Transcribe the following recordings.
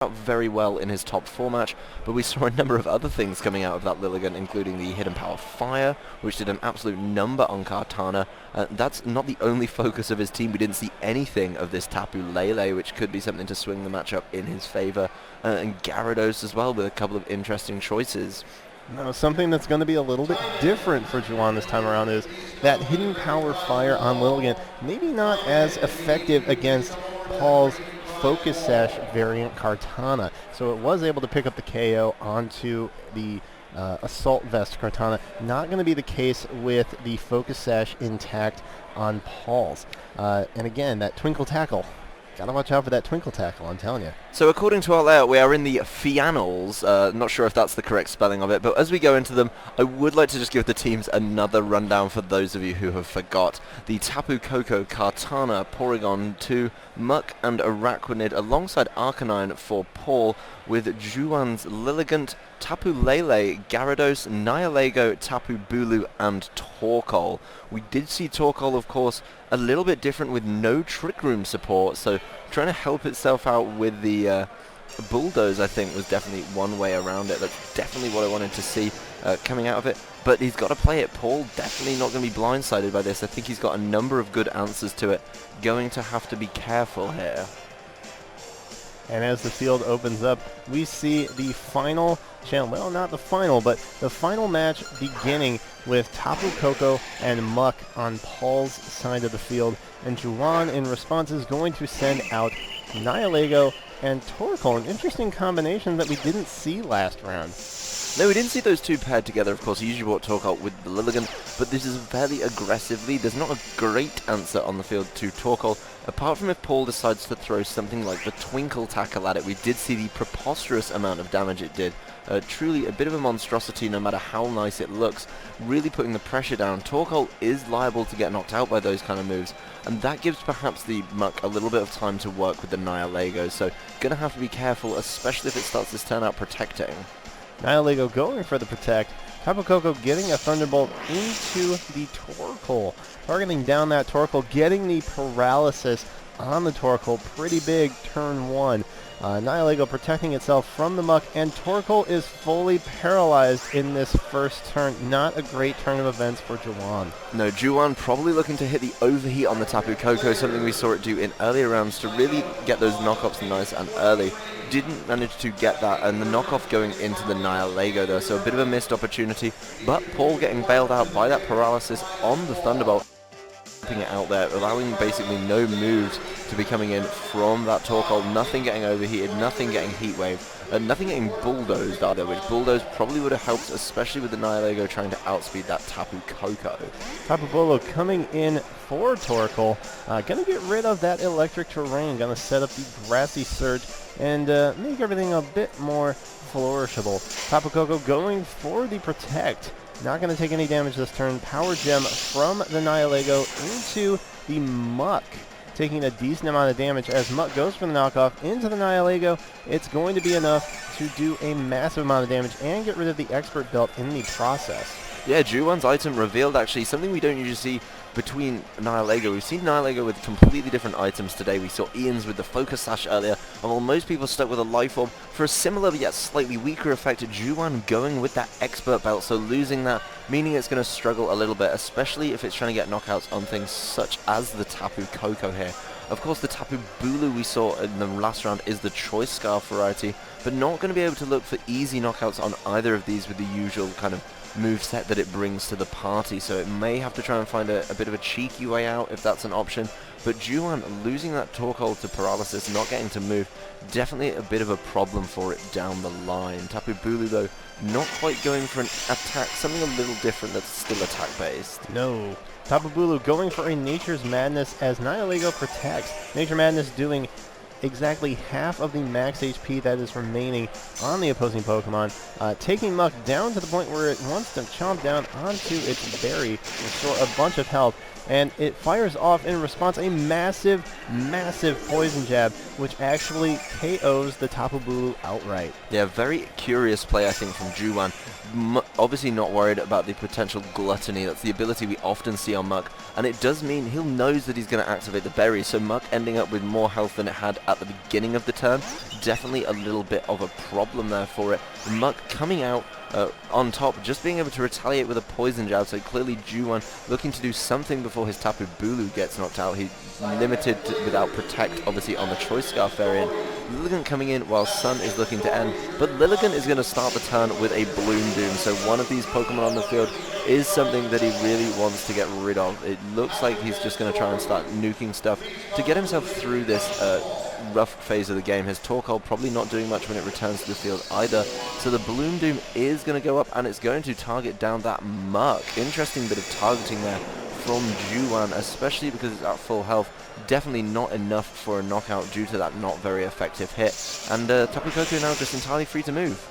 out very well in his top 4 match, but we saw a number of other things coming out of that Lilligant, including the hidden power fire, which did an absolute number on Kartana. That's not the only focus of his team. We didn't see anything of this Tapu Lele, which could be something to swing the matchup in his favor, and Gyarados as well with a couple of interesting choices. Now, something that's going to be a little bit different for Juwan this time around is that hidden power fire on Lilligant, maybe not as effective against Paul's Focus Sash variant Kartana. So it was able to pick up the KO onto the Assault Vest Kartana. Not going to be the case with the Focus Sash intact on Paul's. And again, that Twinkle Tackle. Gotta watch out for that Twinkle Tackle, I'm telling you. So according to our layout, we are in the Fiannals. Not sure if that's the correct spelling of it, but as we go into them, I would like to just give the teams another rundown for those of you who have forgot. The Tapu Koko, Kartana, Porygon 2, Muck and Araquanid alongside Arcanine for Paul, with Juwan's Lilligant, Tapu Lele, Gyarados, Nihilego, Tapu Bulu and Torkoal. We did see Torkoal, of course, a little bit different with no Trick Room support, so trying to help itself out with the Bulldoze, I think, was definitely one way around it. That's definitely what I wanted to see coming out of it. But he's got to play it. Paul definitely not going to be blindsided by this. I think he's got a number of good answers to it. Going to have to be careful here. And as the field opens up, we see the final channel. Well, not the final, but the final match beginning with Tapu Koko and Muck on Paul's side of the field. And Juwan, in response, is going to send out Nihilego and Torkoal, an interesting combination that we didn't see last round. No, we didn't see those two paired together. Of course, he usually brought Torkoal with the Lilligant, but this is fairly aggressively. There's not a great answer on the field to Torkoal, apart from if Paul decides to throw something like the Twinkle Tackle at it. We did see the preposterous amount of damage it did. Truly a bit of a monstrosity no matter how nice it looks, really putting the pressure down. Torkoal is liable to get knocked out by those kind of moves, and that gives perhaps the Muck a little bit of time to work with the Nihilego, so gonna have to be careful, especially if it starts this turn out protecting. Nihilego going for the protect. Tapu Koko getting a Thunderbolt into the Torkoal. Targeting down that Torkoal, getting the paralysis on the Torkoal. Pretty big turn one. Nihilego protecting itself from the Muck, and Torkoal is fully paralyzed in this first turn. Not a great turn of events for Juwan. No, Juwan probably looking to hit the overheat on the Tapu Koko, something we saw it do in earlier rounds to really get those knockoffs nice and early. Didn't manage to get that, and the knockoff going into the Nihilego though, so a bit of a missed opportunity, but Paul getting bailed out by that paralysis on the Thunderbolt, keeping it out there, allowing basically no moves to be coming in from that Torkoal, nothing getting overheated, nothing getting heat wave, and nothing getting bulldozed either, which bulldoze probably would have helped, especially with the Nihilego trying to outspeed that Tapu Koko. Tapu Bulu coming in for Torkoal, gonna get rid of that electric terrain, gonna set up the Grassy Surge, and make everything a bit more flourishable. Tapu Koko going for the protect. Not going to take any damage this turn. Power Gem from the Nihilego into the Muck, taking a decent amount of damage as Muck goes for the knockoff into the Nihilego. It's going to be enough to do a massive amount of damage and get rid of the Expert Belt in the process. Yeah, Juwan's item revealed actually something we don't usually see between Nihilego. We've seen Nihilego with completely different items today. We saw Ian's with the Focus Sash earlier, and while most people stuck with a Life Orb, for a similar yet slightly weaker effect, Juwan going with that Expert Belt, so losing that, meaning it's going to struggle a little bit, especially if it's trying to get knockouts on things such as the Tapu Koko here. Of course, the Tapu Bulu we saw in the last round is the Choice Scarf variety, but not going to be able to look for easy knockouts on either of these with the usual kind of moveset that it brings to the party, so it may have to try and find a bit of a cheeky way out if that's an option. But Juwan losing that Torkoal to paralysis, not getting to move, definitely a bit of a problem for it down the line. Tapu Bulu though, not quite going for an attack, something a little different that's still attack based. No. Tapu Bulu going for a Nature's Madness as Nihilego protects. Nature Madness doing exactly half of the max HP that is remaining on the opposing Pokemon, taking Muck down to the point where it wants to chomp down onto its berry, restore a bunch of health, and it fires off in response a massive poison jab, which actually KOs the Tapu Bulu outright. Yeah, very curious play, I think, from Juwan. Obviously not worried about the potential gluttony. That's the ability we often see on Muck, and it does mean he knows that he's going to activate the berry, so Muck ending up with more health than it had at the beginning of the turn. Definitely a little bit of a problem there for it. Muck coming out on top, just being able to retaliate with a poison jab, so clearly Juwan looking to do something before his Tapu Bulu gets knocked out. He's limited without Protect, obviously, on the Choice Scarf variant. Lilligant coming in while Sun is looking to end, but Lilligant is going to start the turn with a Bloom Doom, so one of these Pokemon on the field is something that he really wants to get rid of. It looks like he's just going to try and start nuking stuff to get himself through this rough phase of the game. His Torkoal probably not doing much when it returns to the field either, so the Bloom Doom is going to go up and it's going to target down that Muck. Interesting bit of targeting there from Juwan, especially because it's at full health. Definitely not enough for a knockout due to that not very effective hit, and Tapu Koko now just entirely free to move.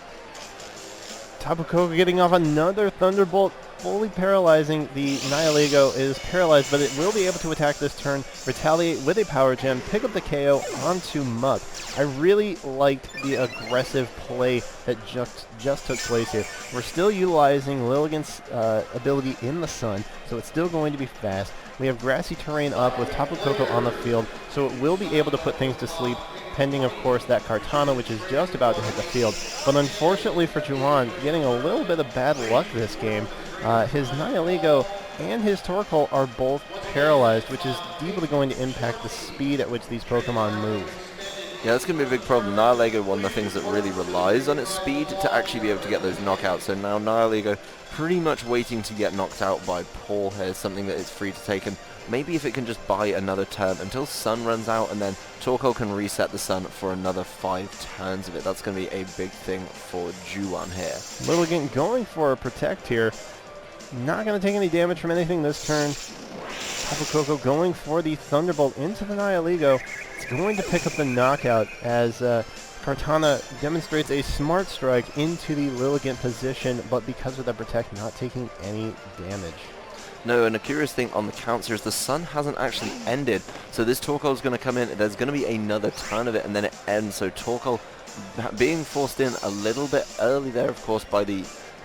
Tapu Koko getting off another Thunderbolt, fully paralyzing. The Nihilego is paralyzed, but it will be able to attack this turn, retaliate with a Power Gem, pick up the KO onto Muck. I really liked the aggressive play that just took place here. We're still utilizing Lilligant's ability in the sun, so it's still going to be fast. We have grassy terrain up with Tapu Koko on the field, so it will be able to put things to sleep, pending, of course, that Kartana, which is just about to hit the field. But unfortunately for Juwan, getting a little bit of bad luck this game, his Nihilego and his Torkoal are both paralyzed, which is deeply going to impact the speed at which these Pokemon move. Yeah, that's going to be a big problem. Nihilego, one of the things that really relies on its speed to actually be able to get those knockouts. So now Nihilego pretty much waiting to get knocked out by Paul here, something that is free to take. And maybe if it can just buy another turn until Sun runs out, and then Torkoal can reset the Sun for another 5 turns of it. That's going to be a big thing for Juwan here. Lilligant going for a Protect here. Not going to take any damage from anything this turn. Tapu Koko going for the Thunderbolt into the Nihilego. It's going to pick up the knockout as Kartana demonstrates a Smart Strike into the Lilligant position, but because of the Protect, not taking any damage. No, and a curious thing on the counts here is the Sun hasn't actually ended, so this Torkoal is going to come in, there's going to be another turn of it, and then it ends, so Torkoal being forced in a little bit early there, of course, by the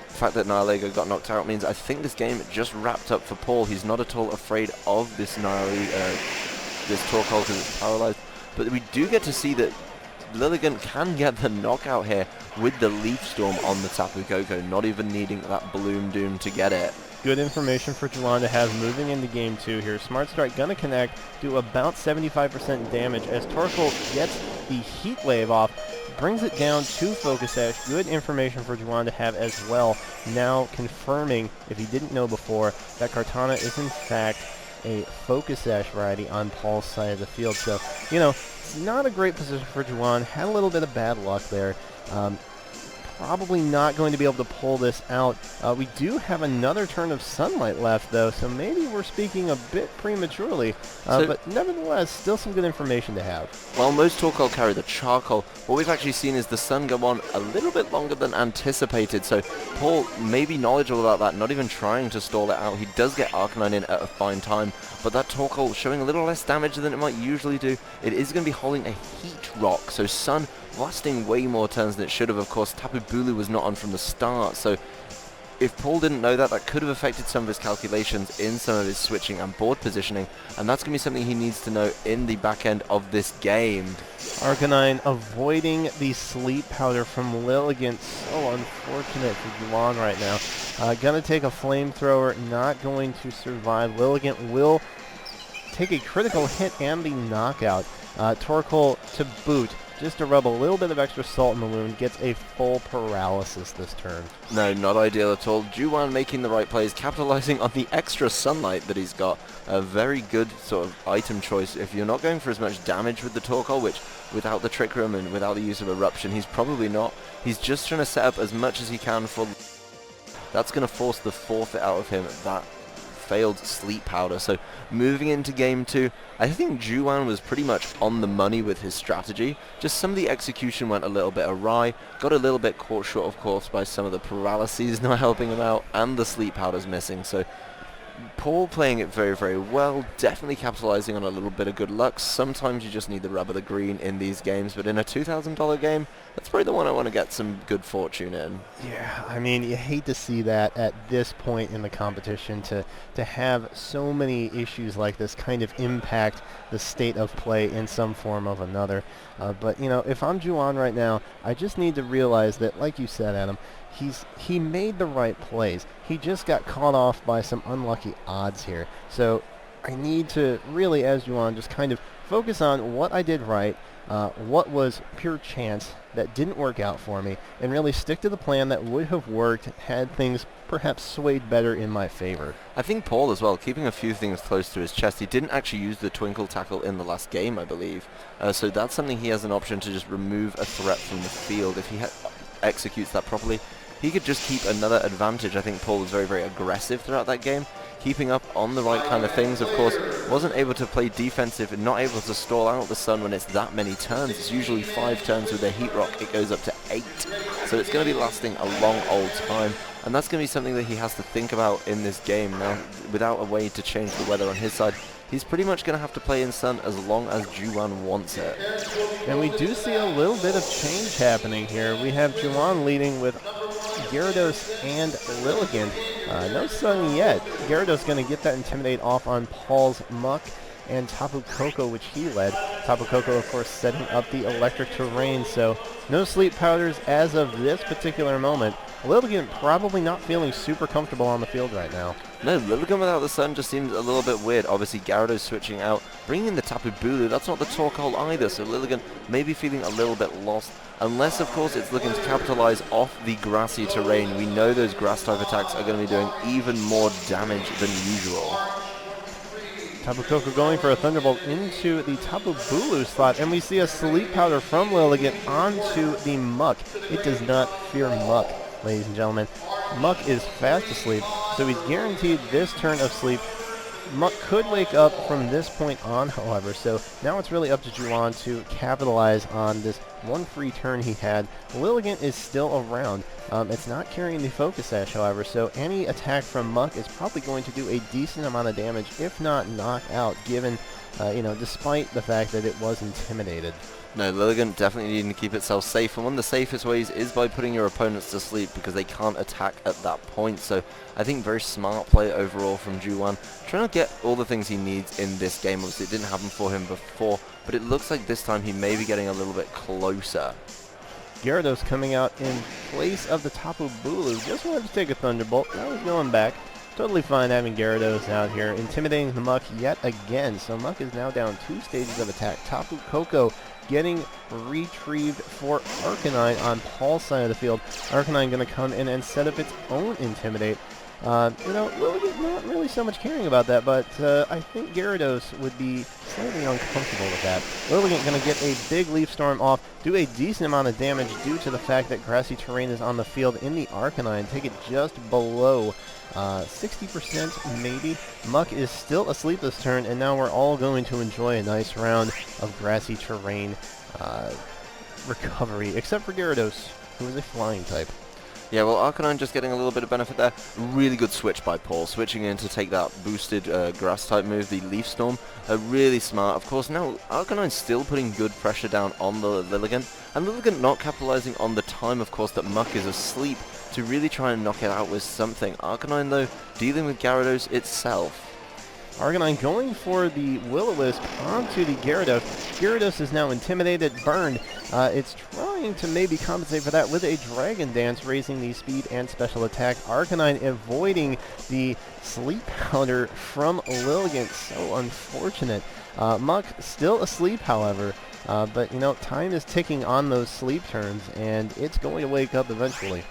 fact that Nihilego got knocked out means I think this game just wrapped up for Paul. He's not at all afraid of this this Torkoal because it's paralyzed, but we do get to see that Lilligant can get the knockout here with the Leaf Storm on the Tapu Koko, not even needing that Bloom Doom to get it. Good information for Juwan to have moving into game 2 here. Smart Strike gonna connect, do about 75% damage as Torkoal gets the Heat Wave off, brings it down to Focus Sash. Good information for Juwan to have as well. Now confirming, if he didn't know before, that Kartana is in fact a Focus Sash variety on Paul's side of the field. So, you know, it's not a great position for Juwan. Had a little bit of bad luck there. Probably not going to be able to pull this out. We do have another turn of sunlight left, though, so maybe we're speaking a bit prematurely. But nevertheless, still some good information to have. While most Torkoal carry the Charcoal, what we've actually seen is the Sun go on a little bit longer than anticipated, so Paul may be knowledgeable about that, not even trying to stall it out. He does get Arcanine in at a fine time, but that Torkoal showing a little less damage than it might usually do. It is going to be holding a Heat Rock, so Sun lasting way more turns than it should have. Of course, Tapu Bulu was not on from the start, so if Paul didn't know that, that could have affected some of his calculations in some of his switching and board positioning, and that's going to be something he needs to know in the back end of this game. Arcanine avoiding the Sleep Powder from Lilligant. So unfortunate for Juwan right now. Gonna take a Flamethrower, not going to survive. Lilligant will take a critical hit and the knockout. Torkoal to boot, just to rub a little bit of extra salt in the wound, gets a full paralysis this turn. No, not ideal at all. Juwan making the right plays, capitalizing on the extra sunlight that he's got. A very good sort of item choice. If you're not going for as much damage with the Torkoal, which without the Trick Room and without the use of Eruption, he's probably not. He's just trying to set up as much as he can for... That's going to force the forfeit out of him, that failed Sleep Powder. So moving into game 2, I think Juwan was pretty much on the money with his strategy. Just some of the execution went a little bit awry, got a little bit caught short of course by some of the paralyses not helping him out, and the Sleep Powder's missing. So Paul playing it very, very well, definitely capitalizing on a little bit of good luck. Sometimes you just need the rub of the green in these games, but in a $2,000 game, that's probably the one I want to get some good fortune in. Yeah, I mean, you hate to see that at this point in the competition, to have so many issues like this kind of impact the state of play in some form of another. But, you know, if I'm Juan right now, I just need to realize that, like you said, Adam, he made the right plays. He just got caught off by some unlucky odds here. So I need to really, as Juan, just kind of focus on what I did right, what was pure chance that didn't work out for me, and really stick to the plan that would have worked had things perhaps swayed better in my favor. I think Paul as well, keeping a few things close to his chest. He didn't actually use the twinkle tackle in the last game, I believe. So that's something he has an option to just remove a threat from the field. If he executes that properly, he could just keep another advantage. I think Paul was very, very aggressive throughout that game, keeping up on the right kind of things. Of course, wasn't able to play defensive and not able to stall out the sun when it's that many turns. It's usually 5 turns with a heat rock. It goes up to 8. So it's going to be lasting a long old time. And that's going to be something that he has to think about in this game. Now, without a way to change the weather on his side, he's pretty much going to have to play in sun as long as Juan wants it. And we do see a little bit of change happening here. We have Juan leading with Gyarados and Lilligant. No sun yet. Gyarados going to get that Intimidate off on Paul's Muck and Tapu Koko, which he led. Tapu Koko, of course, setting up the electric terrain, so no sleep powders as of this particular moment. Lilligant probably not feeling super comfortable on the field right now. No, Lilligant without the sun just seems a little bit weird. Obviously, Gyarados switching out, bringing in the Tapu Bulu. That's not the Torkoal either, so Lilligant may be feeling a little bit lost. Unless, of course, it's looking to capitalize off the grassy terrain. We know those grass-type attacks are going to be doing even more damage than usual. Tapu Koko going for a Thunderbolt into the Tapu Bulu slot, and we see a Sleep Powder from Lilligant onto the Muck. It does not fear Muck, ladies and gentlemen. Muck is fast asleep, so he's guaranteed this turn of sleep. Muck could wake up from this point on, however, so now it's really up to Juan to capitalize on this one free turn he had. Lilligant is still around. It's not carrying the Focus Sash, however, so any attack from Muck is probably going to do a decent amount of damage, if not knock out, given, despite the fact that it was intimidated. No, Lilligant definitely needing to keep itself safe, and one of the safest ways is by putting your opponents to sleep because they can't attack at that point. So I think very smart play overall from Juwan, trying to get all the things he needs in this game. Obviously it didn't happen for him before, but it looks like this time he may be getting a little bit closer. Gyarados coming out in place of the Tapu Bulu. Just wanted to take a Thunderbolt. Now he's going back. Totally fine having Gyarados out here, intimidating the Muck yet again. So Muck is now down 2 stages of attack. Tapu Koko getting retrieved for Arcanine on Paul's side of the field. Arcanine going to come in and set up its own Intimidate. Lilligant not really so much caring about that, but I think Gyarados would be slightly uncomfortable with that. Lilligant going to get a big Leaf Storm off, do a decent amount of damage due to the fact that grassy terrain is on the field in the Arcanine, take it just below 60% maybe. Muck is still asleep this turn, and now we're all going to enjoy a nice round of grassy terrain recovery, except for Gyarados, who is a flying type. Yeah, well, Arcanine just getting a little bit of benefit there. Really good switch by Paul, switching in to take that boosted grass-type move, the Leaf Storm. Really smart. Of course, now Arcanine's still putting good pressure down on the Lilligant, and Lilligant not capitalizing on the time, of course, that Muck is asleep to really try and knock it out with something. Arcanine, though, dealing with Gyarados itself. Arcanine going for the Will-O-Wisp onto the Gyarados. Gyarados is now intimidated, burned. It's trying to maybe compensate for that with a Dragon Dance, raising the speed and special attack. Arcanine avoiding the Sleep Powder from Lilligant. So unfortunate. Muck still asleep, however. But, time is ticking on those sleep turns, and it's going to wake up eventually.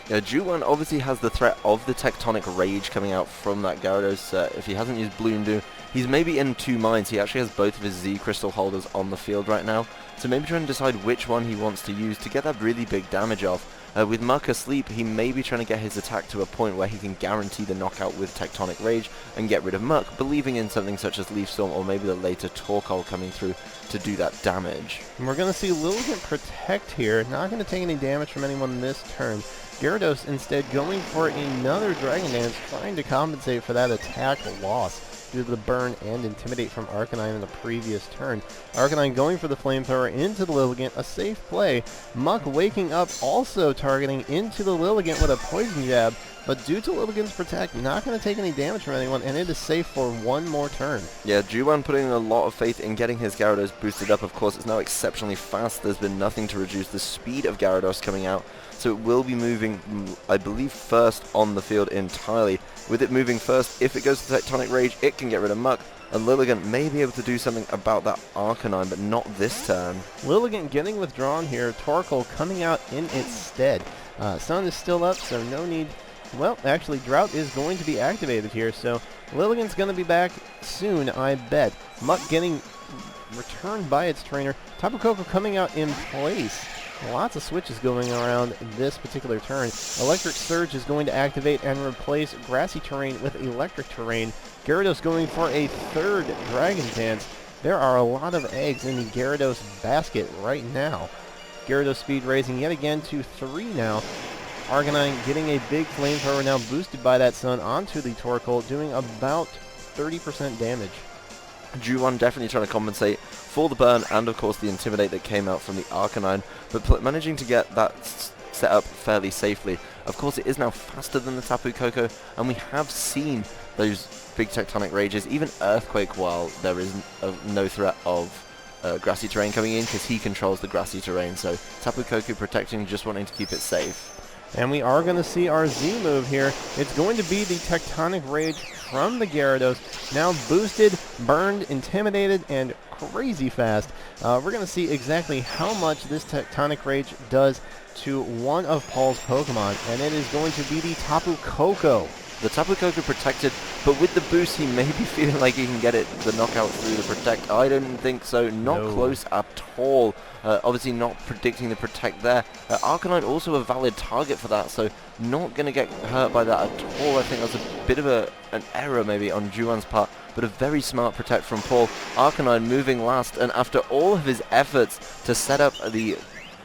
Yeah, Juwan obviously has the threat of the Tectonic Rage coming out from that Gyarados. If he hasn't used Bloom Doom, he's maybe in 2 minds. He actually has both of his Z Crystal holders on the field right now, so maybe trying to decide which one he wants to use to get that really big damage off. With Muck asleep, he may be trying to get his attack to a point where he can guarantee the knockout with Tectonic Rage and get rid of Muck, believing in something such as Leaf Storm or maybe the later Torkoal coming through to do that damage. And we're going to see Lilligant protect here, not going to take any damage from anyone this turn. Gyarados instead going for another Dragon Dance, trying to compensate for that attack loss due to the burn and Intimidate from Arcanine in the previous turn. Arcanine going for the Flamethrower into the Lilligant, a safe play. Muck waking up, also targeting into the Lilligant with a Poison Jab, but due to Lilligant's Protect, not going to take any damage from anyone, and it is safe for one more turn. Yeah, Juwan putting a lot of faith in getting his Gyarados boosted up. Of course, it's now exceptionally fast. There's been nothing to reduce the speed of Gyarados coming out, so it will be moving, I believe, first on the field entirely. With it moving first, if it goes to Tectonic Rage, it can get rid of Muck, and Lilligant may be able to do something about that Arcanine, but not this turn. Lilligant getting withdrawn here, Torkoal coming out in its stead. Sun is still up, so no need. Well, actually, Drought is going to be activated here, so Lilligant's going to be back soon, I bet. Muck getting returned by its trainer. Tapu Koko coming out in place. Lots of switches going around this particular turn. Electric Surge is going to activate and replace Grassy Terrain with Electric Terrain. Gyarados going for a third Dragon Dance. There are a lot of eggs in the Gyarados basket right now. Gyarados speed raising yet again to 3 now. Arcanine getting a big Flamethrower now boosted by that Sun onto the Torkoal, doing about 30% damage. Juwan definitely trying to compensate for the burn and of course the Intimidate that came out from the Arcanine, but managing to get that set up fairly safely. Of course, it is now faster than the Tapu Koko, and we have seen those big Tectonic Rages, even Earthquake, while there is no threat of Grassy Terrain coming in, because he controls the Grassy Terrain. So Tapu Koko protecting, just wanting to keep it safe. And we are going to see our Z move here. It's going to be the Tectonic Rage from the Gyarados. Now boosted, burned, intimidated, and crazy fast. We're going to see exactly how much this Tectonic Rage does to one of Paul's Pokemon, and it is going to be the Tapu Koko. The Tapu Koko protected, but with the boost he may be feeling like he can get it, the knockout through the Protect. I don't think so, not close at all. Obviously not predicting the Protect there. Arcanine also a valid target for that, so not going to get hurt by that at all. I think that's a bit of an error maybe on Juwan's part, but a very smart Protect from Paul. Arcanine moving last, and after all of his efforts to set up the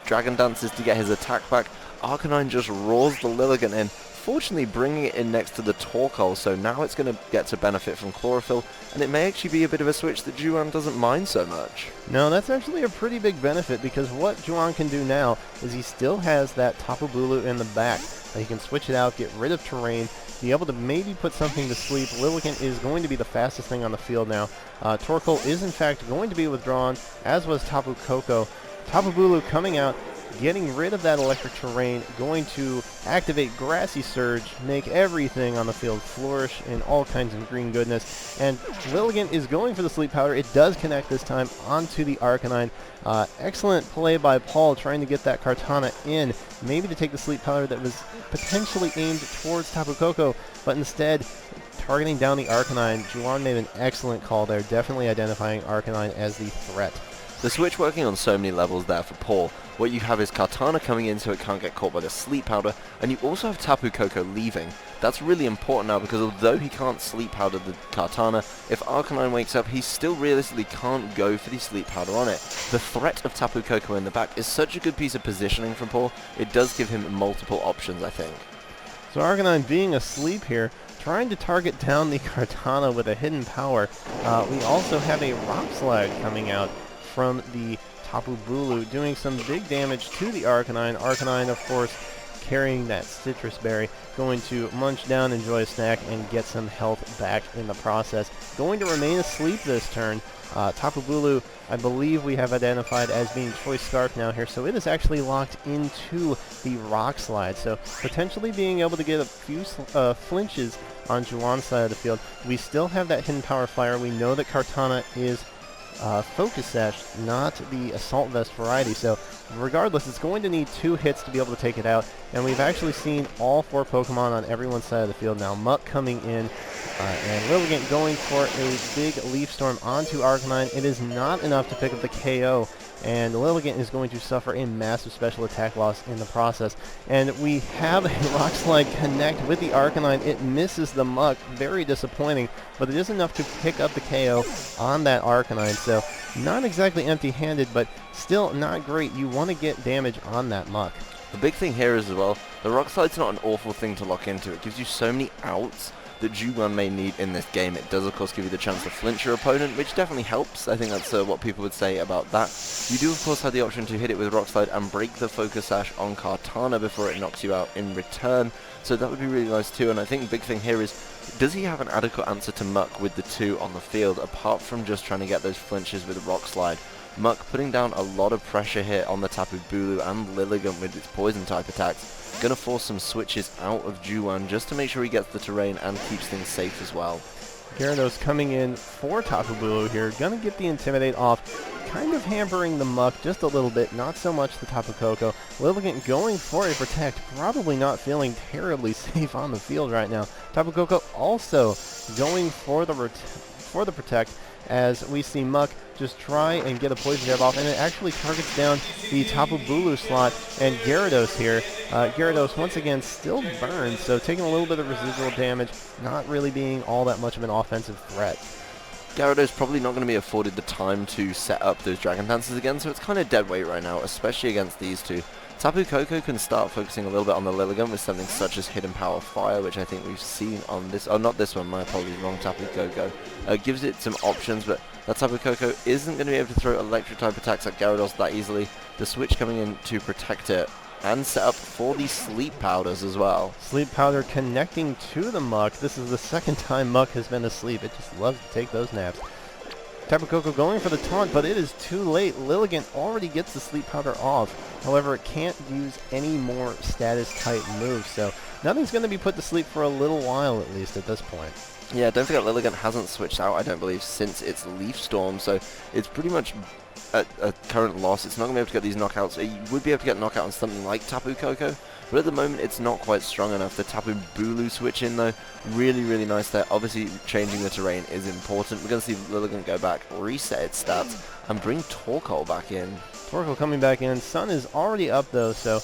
Dragon Dances to get his attack back, Arcanine just roars the Lilligant in. Fortunately bringing it in next to the Torkoal, so now it's going to get to benefit from Chlorophyll, and it may actually be a bit of a switch that Juwan doesn't mind so much. No, that's actually a pretty big benefit, because what Juwan can do now is he still has that Tapu Bulu in the back. He can switch it out, get rid of Terrain, be able to maybe put something to sleep. Lilligant is going to be the fastest thing on the field now. Torkoal is in fact going to be withdrawn, as was Tapu Koko. Tapu Bulu coming out, getting rid of that Electric Terrain, going to activate Grassy Surge, make everything on the field flourish in all kinds of green goodness. And Lilligant is going for the Sleep Powder. It does connect this time onto the Arcanine. Excellent play by Paul, trying to get that Kartana in, maybe to take the Sleep Powder that was potentially aimed towards Tapu Koko, but instead targeting down the Arcanine. Juwan made an excellent call there, definitely identifying Arcanine as the threat. The switch working on so many levels there for Paul. What you have is Kartana coming in so it can't get caught by the Sleep Powder, and you also have Tapu Koko leaving. That's really important now, because although he can't Sleep Powder the Kartana, if Arcanine wakes up, he still realistically can't go for the Sleep Powder on it. The threat of Tapu Koko in the back is such a good piece of positioning from Paul. It does give him multiple options, I think. So Arcanine being asleep here, trying to target down the Kartana with a hidden power. We also have a Rock Slide coming out from the Tapu Bulu, doing some big damage to the Arcanine. Arcanine, of course, carrying that Citrus Berry, going to munch down, enjoy a snack, and get some health back in the process. Going to remain asleep this turn. Tapu Bulu, I believe we have identified as being Choice Scarf now here, so it is actually locked into the Rock Slide. So potentially being able to get a few flinches on Juwan's side of the field. We still have that Hidden Power Fire. We know that Kartana is Focus Sash, not the Assault Vest variety, so regardless, it's going to need 2 hits to be able to take it out, and we've actually seen all 4 Pokemon on everyone's side of the field now. Muck coming in, and Lilligant going for a big Leaf Storm onto Arcanine. It is not enough to pick up the KO, and Lilligant is going to suffer a massive special attack loss in the process. And we have a Rock Slide connect with the Arcanine. It misses the Muck, very disappointing, but it is enough to pick up the KO on that Arcanine. So not exactly empty-handed, but still not great. You want to get damage on that Muck. The big thing here is as well, the rock slide's not an awful thing to lock into. It gives you so many outs that Ju1 may need in this game. It does of course give you the chance to flinch your opponent, which definitely helps. I think that's what people would say about that. You do of course have the option to hit it with rock slide and break the focus sash on Kartana before it knocks you out in return, so that would be really nice too. And I think the big thing here is, does he have an adequate answer to Muck with the 2 on the field, apart from just trying to get those flinches with rock slide? Muck putting down a lot of pressure here on the Tapu Bulu and Lilligant with its poison type attacks. Gonna force some switches out of Ju1 just to make sure he gets the terrain and keeps things safe as well. Gyarados coming in for Tapu Bulu here. Gonna get the Intimidate off, kind of hampering the Muck just a little bit, not so much the Tapu Koko. Lilligant going for a Protect, probably not feeling terribly safe on the field right now. Tapu Koko also going for the Protect, as we see Muck just try and get a Poison Jab off, and it actually targets down the Tapu Bulu slot, and Gyarados here. Gyarados once again still burned, so taking a little bit of residual damage, not really being all that much of an offensive threat. Gyarados probably not going to be afforded the time to set up those Dragon Dances again, so it's kind of dead weight right now, especially against these two. Tapu Koko can start focusing a little bit on the Lilligant with something such as Hidden Power Fire, which I think we've seen on this, oh not this one, my apologies, wrong Tapu Koko. Gives it some options, but that Tapu Koko isn't going to be able to throw electric type attacks at Gyarados that easily. The switch coming in to protect it and set up for the Sleep Powders as well. Sleep Powder connecting to the Muck. This is the second time Muck has been asleep. It just loves to take those naps. Tapu Koko going for the taunt, but it is too late. Lilligant already gets the Sleep Powder off. However, it can't use any more status-type moves, so nothing's going to be put to sleep for a little while, at least, at this point. Yeah, don't forget Lilligant hasn't switched out, I don't believe, since its Leaf Storm, so it's pretty much a current loss. It's not going to be able to get these knockouts. It would be able to get knockout on something like Tapu Koko, but at the moment it's not quite strong enough. The Tapu Bulu switch in though, really, really nice there. Obviously changing the terrain is important. We're going to see Lilligant go back, reset its stats, and bring Torkoal back in. Torkoal coming back in. Sun is already up though, so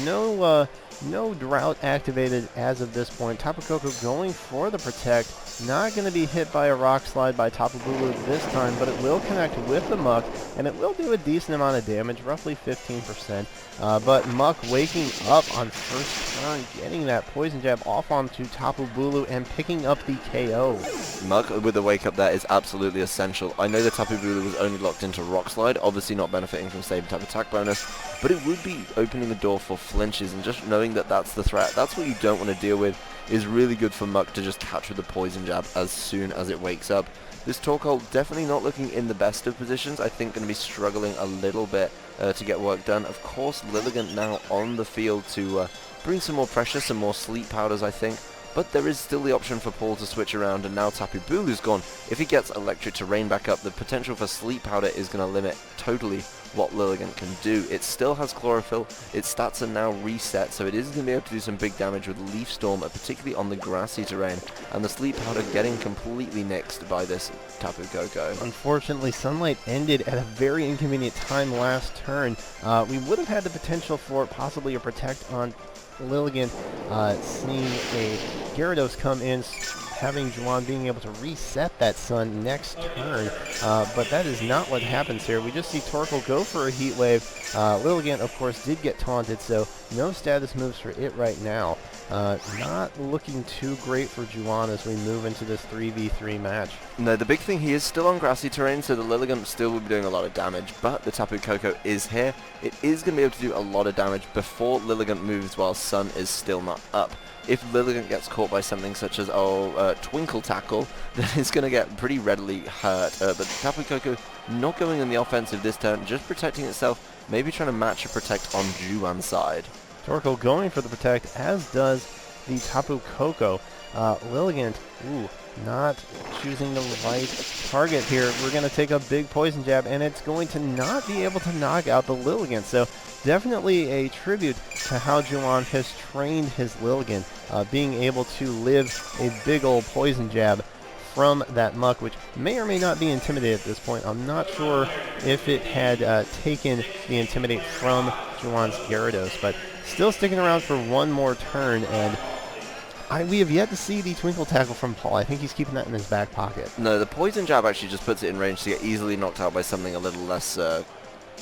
no drought activated as of this point. Tapu Koko going for the Protect. Not going to be hit by a Rock Slide by Tapu Bulu this time, but it will connect with the Muck, and it will do a decent amount of damage, roughly 15%. But Muck waking up on first turn, getting that Poison Jab off onto Tapu Bulu and picking up the KO. Muck with the wake up there is absolutely essential. I know the Tapu Bulu was only locked into Rock Slide, obviously not benefiting from Save Type Attack bonus, but it would be opening the door for flinches, and just knowing that that's the threat, that's what you don't want to deal with, is really good for Muck to just catch with the Poison Jab as soon as it wakes up. This Torkoal definitely not looking in the best of positions. I think going to be struggling a little bit to get work done. Of course, Lilligant now on the field to bring some more pressure, some more Sleep Powders, I think. But there is still the option for Paul to switch around, and now Tapu Bulu's gone. If he gets Electric Terrain back up, the potential for Sleep Powder is going to limit totally what Lilligant can do. It still has Chlorophyll, its stats are now reset, so it is going to be able to do some big damage with Leaf Storm, particularly on the grassy terrain, and the Sleep Powder getting completely nixed by this Tapu Koko. Unfortunately, Sunlight ended at a very inconvenient time last turn. We would have had the potential for possibly a Protect on Lilligant, seeing a Gyarados come in, having Juwan being able to reset that Sun next turn, but that is not what happens here. We just see Torkoal go for a Heat Wave. Lilligant, of course, did get taunted, so no status moves for it right now. Not looking too great for Juwan as we move into this 3v3 match. No, the big thing, he is still on grassy terrain, so the Lilligant still will be doing a lot of damage, but the Tapu Koko is here. It is going to be able to do a lot of damage before Lilligant moves while Sun is still not up. If Lilligant gets caught by something such as Twinkle Tackle, then it's going to get pretty readily hurt. But Tapu Koko not going on the offensive this turn, just protecting itself, maybe trying to match a Protect on Juwan's side. Torkoal going for the Protect, as does the Tapu Koko. Lilligant, not choosing the right target here. We're going to take a big Poison Jab, and it's going to not be able to knock out the Lilligant. So definitely a tribute to how Juwan has trained his Lilligant, being able to live a big old Poison Jab from that Muck, which may or may not be Intimidate at this point. I'm not sure if it had taken the Intimidate from Juwan's Gyarados, but still sticking around for one more turn, and we have yet to see the Twinkle Tackle from Paul. I think he's keeping that in his back pocket. No, the Poison Jab actually just puts it in range to get easily knocked out by something a little less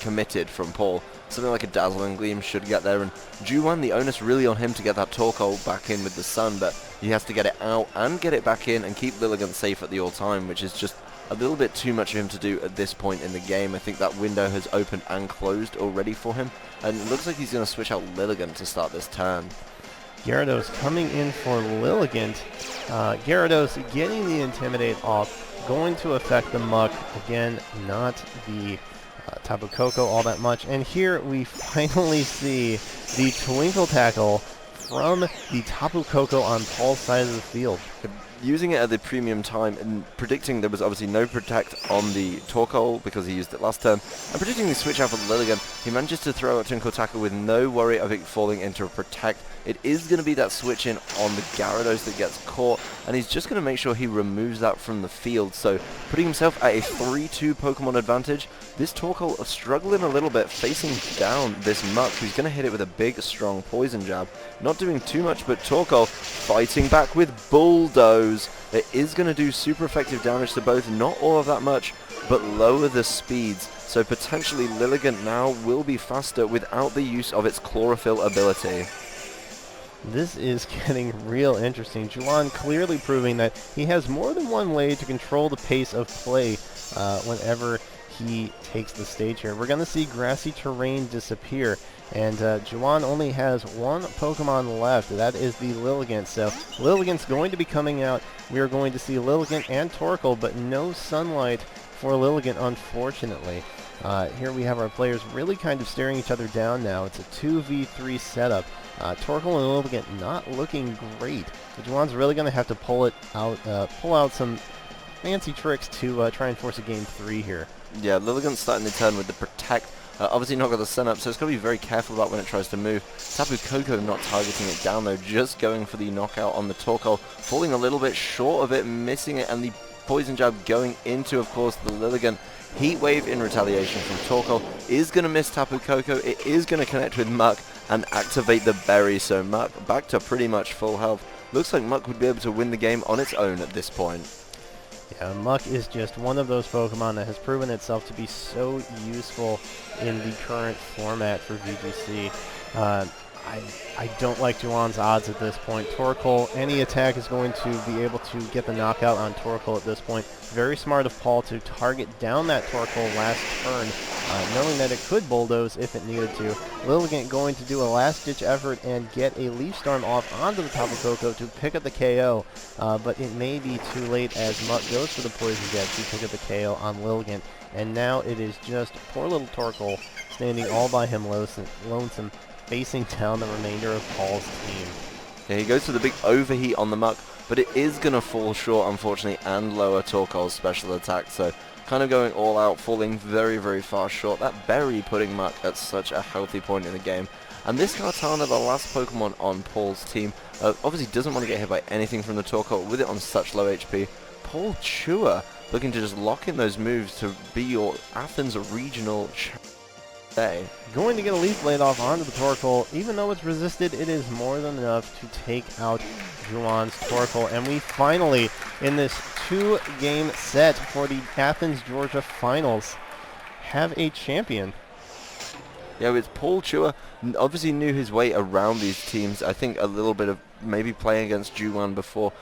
committed from Paul. Something like a Dazzling Gleam should get there, and Juwan, the onus really on him to get that Torkoal back in with the Sun, but he has to get it out and get it back in and keep Lilligant safe at the all time, which is just a little bit too much for him to do at this point in the game. I think that window has opened and closed already for him, and it looks like he's going to switch out Lilligant to start this turn. Gyarados coming in for Lilligant. Gyarados getting the Intimidate off, going to affect the Muck. Again, not the Tapu Koko all that much. And here we finally see the Twinkle Tackle from the Tapu Koko on Paul's side of the field. Using it at the premium time and predicting there was obviously no protect on the Torkoal because he used it last turn, and predicting the switch out for Lilligant, he manages to throw out Twinkle Tackle with no worry of it falling into a protect. It is going to be that switch in on the Gyarados that gets caught, and he's just going to make sure he removes that from the field, so putting himself at a 3-2 Pokemon advantage. This Torkoal struggling a little bit, facing down this Muck, who's going to hit it with a big, strong Poison Jab. Not doing too much, but Torkoal fighting back with Bulldoze. It is going to do super effective damage to both, not all of that much, but lower the speeds. So potentially Lilligant now will be faster without the use of its Chlorophyll ability. This is getting real interesting. Juwan clearly proving that he has more than one way to control the pace of play whenever he takes the stage here. We're going to see grassy terrain disappear, and Juwan only has one Pokemon left. That is the Lilligant. So Lilligant's going to be coming out. We are going to see Lilligant and Torkoal, but no sunlight for Lilligant, unfortunately. Here we have our players really kind of staring each other down now. It's a 2v3 setup. Torkoal and Lilligant not looking great. But Juwan's really going to have to pull out some fancy tricks to try and force a game 3 here. Yeah, Lilligant's starting the turn with the Protect. Obviously not got the Sun up, so it's got to be very careful about when it tries to move. Tapu Koko not targeting it down though, just going for the knockout on the Torkoal, falling a little bit short of it, missing it, and the Poison Jab going into, of course, the Lilligant. Heat Wave in retaliation from Torkoal is going to miss Tapu Koko. It is going to connect with Muck and activate the Berry, so Muck back to pretty much full health. Looks like Muck would be able to win the game on its own at this point. Yeah, Muck is just one of those Pokemon that has proven itself to be so useful in the current format for VGC. I don't like Juwan's odds at this point. Torkoal, any attack is going to be able to get the knockout on Torkoal at this point. Very smart of Paul to target down that Torkoal last turn, knowing that it could bulldoze if it needed to. Lilligant going to do a last-ditch effort and get a Leaf Storm off onto the Tapu Koko to pick up the KO, but it may be too late as Muck goes for the Poison Jab to pick up the KO on Lilligant. And now it is just poor little Torkoal standing all by him lonesome, facing down the remainder of Paul's team. Yeah, he goes for the big overheat on the Muck, but it is going to fall short, unfortunately, and lower Torkoal's special attack, so kind of going all out, falling very, very far short. That Berry putting Muck at such a healthy point in the game. And this Kartana, the last Pokemon on Paul's team, obviously doesn't want to get hit by anything from the Torkoal with it on such low HP. Paul Chewer looking to just lock in those moves to be your Athens regional day. Going to get a Leaf Blade off onto the Torkoal. Even though it's resisted, it is more than enough to take out Juwan's Torkoal. And we finally, in this 2-game set for the Athens, Georgia finals, have a champion. Yeah, it's Paul Chewer. Obviously knew his way around these teams. I think a little bit of maybe playing against Juwan before,